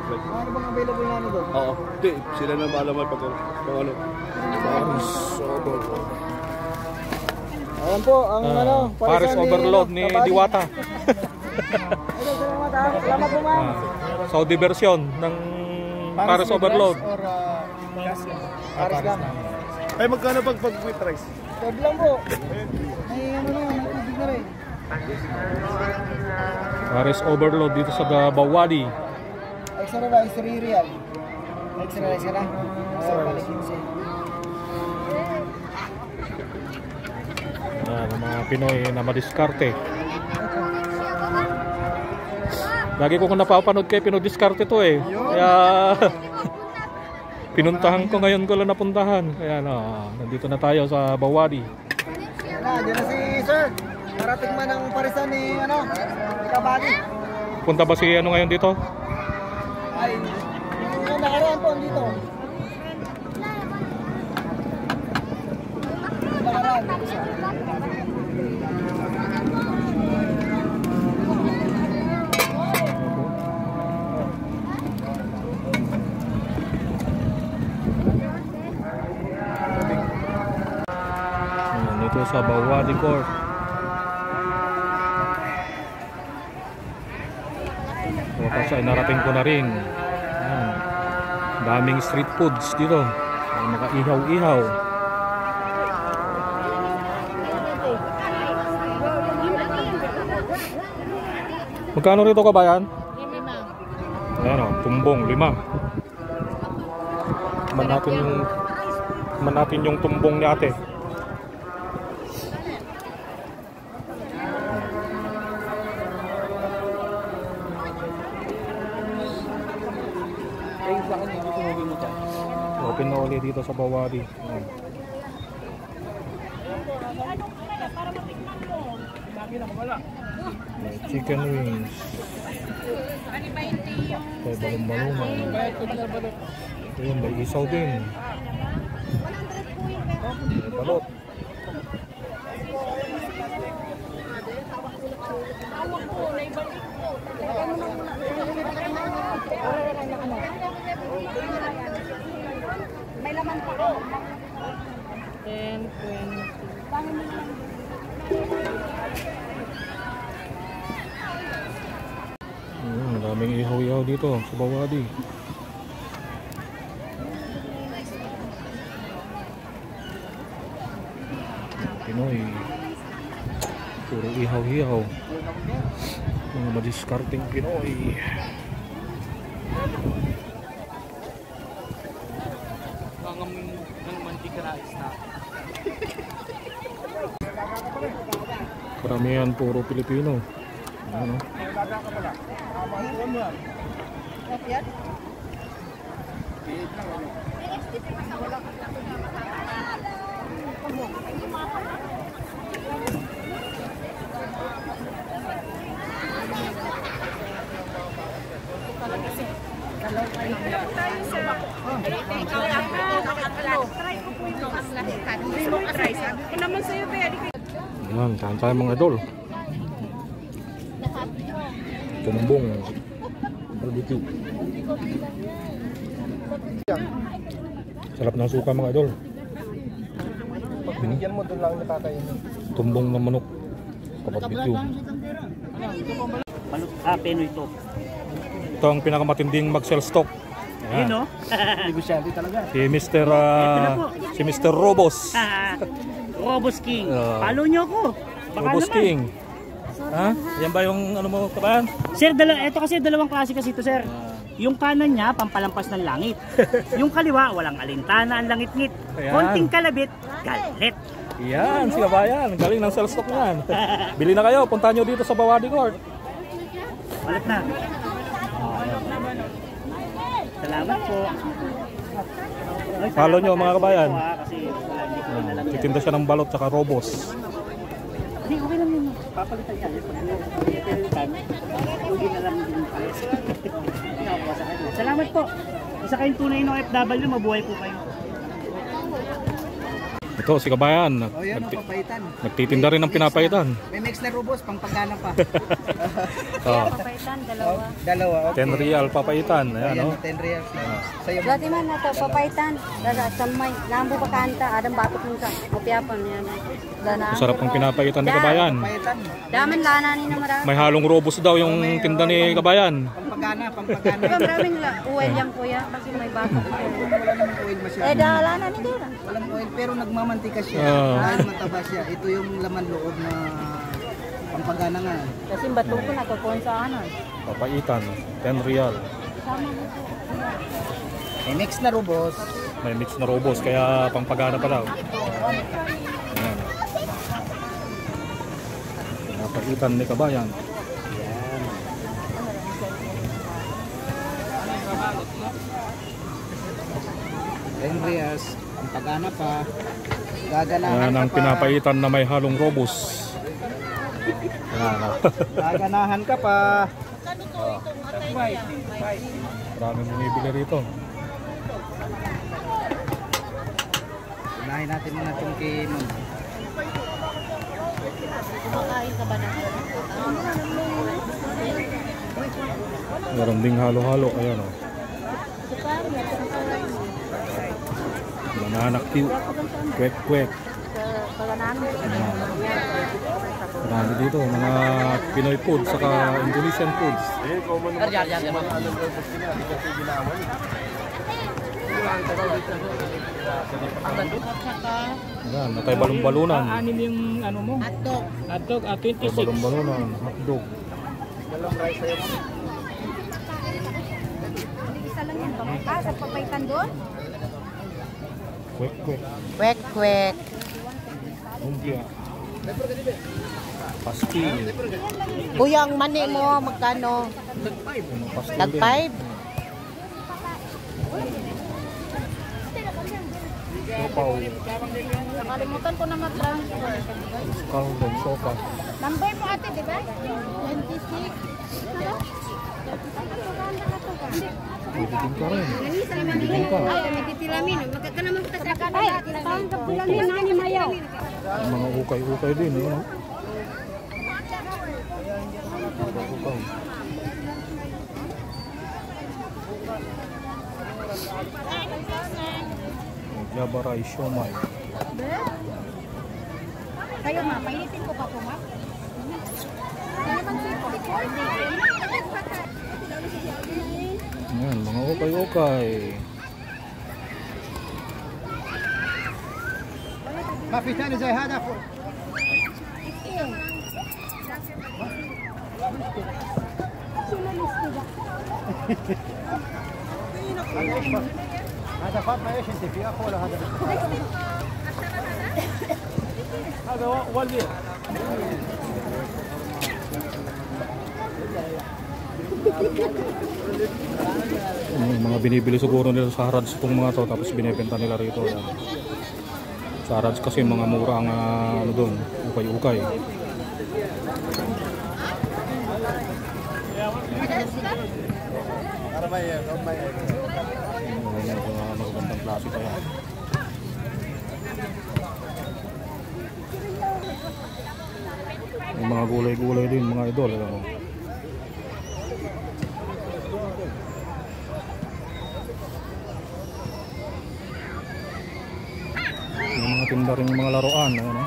strike. Ano bang available na ano doon? Oo. Hindi, sila na malaman pag ano. Paris Overload. Ayan po, ang ano, Paris Overload ni Diwata. Salamat ha. Salamat po ma'am. Saudi version ng Paris Overload. Or Paris Gam. Ay, magkano pag with rice? Third lang po. May ano na, may tubig na rin. Paris Overload dito sa Bawadi. Extra ba? Extra real. Extra rice ka na? Extra balik 15. Ang mga Pinoy na madiskarte. Lagi ko kung napapanood kay pinodiskarte to eh. Kaya pinuntahan ko ngayon ko lang napuntahan. Kaya nandito na tayo sa Bawadi. Diyan na si sir. Para tikman ang parisan ni Kabali. Punta ba si ano ngayon dito? Ay, yung nakaraan po dito. Nakaraan dito siya. Dito sa Bawadi Court. Tapos ay narating ko na rin. Ayan. Daming street foods dito. May maka-ihaw-ihaw. Magkano rito kabayan? 5. Ayan o, tumbong 5. Man natin yung tumbong ni ate. Open na ulit dito sa Bawadi. May chicken wings. May balong-balungan. Ayun, may isaw din. May balot. May laman pa. 10, 20. Daming ihaw-ihaw dito sa Bawadi. Pinoy. Puro ihaw-ihaw. Mga madiskarting Pinoy. Karamihan puro Pilipino. Ano? Yan, kain tayo mga idol. Tumbong barbecue. Sarap ng suka mga idol. Binigyan mo doon lang natatayin. Tumbong ng manok barbecue. Penoy ito. Ito ang pinakamatinding mag-sell stock. Yun no? Negosyante talaga. Si Mr. Robos. Robos King. Follow nyo ako. Baka Robos naman. King. Ha? Yan ba yung ano mo kabayan? Sir, ito kasi dalawang klase kasi ito sir. Yung kanan niya, pampalampas ng langit. Yung kaliwa, walang alintana, ang langit-ngit. Konting kalabit, galit. Yan, si kabayan. Galing ng sell stock yan. Bili na kayo, punta nyo dito sa Bawadi Court. Balat na. Salamat po. Follow nyo mga kabayan. Kasi wala, hindi ko Titinda siya ng balot saka robos. Hindi, okay lang yun. Papalitan niya. Uwi na lang din tayo. Salamat po. Isa kayong tunay ng OFW, mabuhay po kayo. Ito Ito si Kabayan. O yan o, papaitan. Nagtitinda rin ng pinapaitan. May mix na rubos, pang pagana pa. Oh, Papaitan, dalawa. Dalawa, okay. 10 real papaitan. Ayan, Ayan, no? 10 reals. Sa'yo. Dati man na to, papaitan. Dada sa may lambo pa kanta, adang batok nung sa opiapan yan. Dana. Masarap ang pinapaitan ni Kabayan. Papaitan. Daman lana ni na marami. May halong robos daw yung tinda ni Kabayan. Pang pagana. Diba maraming uwel yan kuya kasi may batok. Wala naman oil masyado. Dala na ni Dira. Walang oil, pero nagmamantika siya. Dahil mataba siya. Ito yung laman loob na pampagana nga. Kasi batok ko nakakon sa ano. Papaitan, 10 real. May mix na rubos. May mix na robos kaya pampagana pa daw. Ayan. Papaitan ni Kabayan. 10 reals. Pampagana pa. Gaganahan Ayan ka ang pa. pinapaitan na may halong robos. Ayan. Gaganahan ka pa. Maraming bumibili rito. Unahin natin muna itong kay Ma'am. Kumakain ka ba na? Meron ding halo-halo. Ayan, oh. Mananak cute. Kwek-kwek. Ayan. Marami dito. Mga Pinoy food saka Indonesian foods. Ayan, natay balon-balunan. Anim yung ano mo? Hotdog. Hotdog, Natay 26. balon-balunan. Hotdog. Isa lang yan. Sa papaitan doon? Kwek-kwek. Kwek-kwek. Lumpia. Pastil. Kuya, ang mani mo, magkano? Pastil Tag din. 5? Sopaw. Nakalimutan ko na mag-transfer. Kalbon, sopa. Number mo ate, di ba? 26. Bibitin ka rin. Bibitin ka. Yung mga ukay-ukay din. Eh, no? Ukay. Java rice siomai. Kayo ma, painitin ko pa po ma. Ayan, mga ukay-ukay. ما في ثاني زي هذا هذا فاطمه ايش انت في اخو ولا هذا هذا والدي Mga binibili siguro nila sa Harads itong mga to, tapos binibenta nila rito. Ayan. Sa Harads kasi mga mura ang ano doon, ukay-ukay. Magagandang klase pa yan. May mga gulay-gulay din, mga idol. Ayan. Yung mga tinda rin yung mga laruan. Ayan,